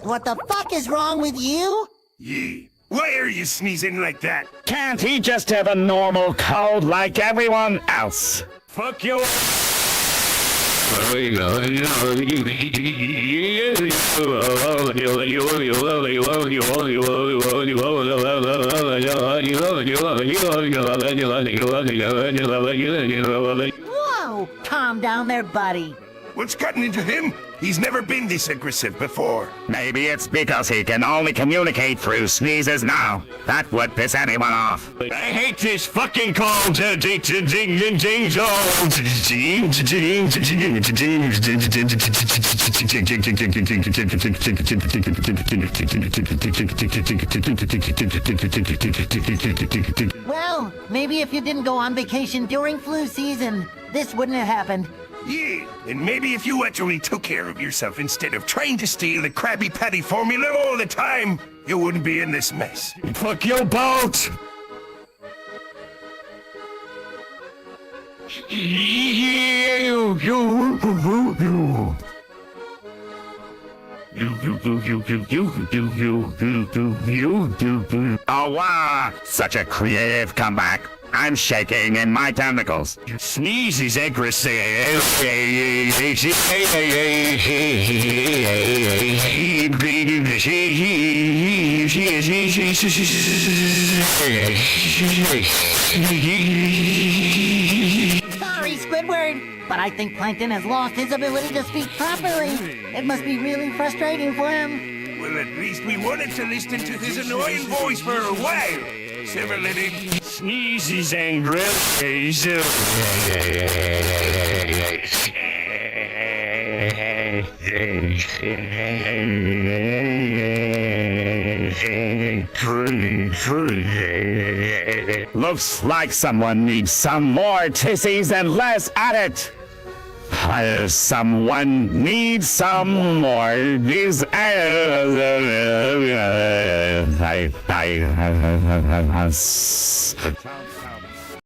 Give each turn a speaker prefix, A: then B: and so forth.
A: What the fuck is wrong with you?
B: Yeah. Why are you sneezing like that?
C: Can't he just have a normal cold like everyone else?
B: Fuck you.
A: Whoa! Calm down there, buddy.
B: What's gotten into him? He's never been this aggressive before.
C: Maybe it's because he can only communicate through sneezes now. That would piss anyone off.
B: I hate this fucking cold.
A: Well, maybe if you didn't go on vacation during flu season, this wouldn't have happened.
B: Yeah, and maybe if you actually took care of yourself instead of trying to steal the Krabby Patty formula all the time, you wouldn't be in this mess.
C: Fuck your boat! Oh wow! Such a creative comeback. I'm shaking in my tentacles.
B: Sneeze is aggressive.
A: Sorry, Squidward, but I think Plankton has lost his ability to speak properly. It must be really frustrating for him.
B: Well, at least we wanted to listen to his annoying voice for a while. Sever let him sneeze his anger.
C: Looks like someone needs some more tissies and less at it. Someone needs some more. These.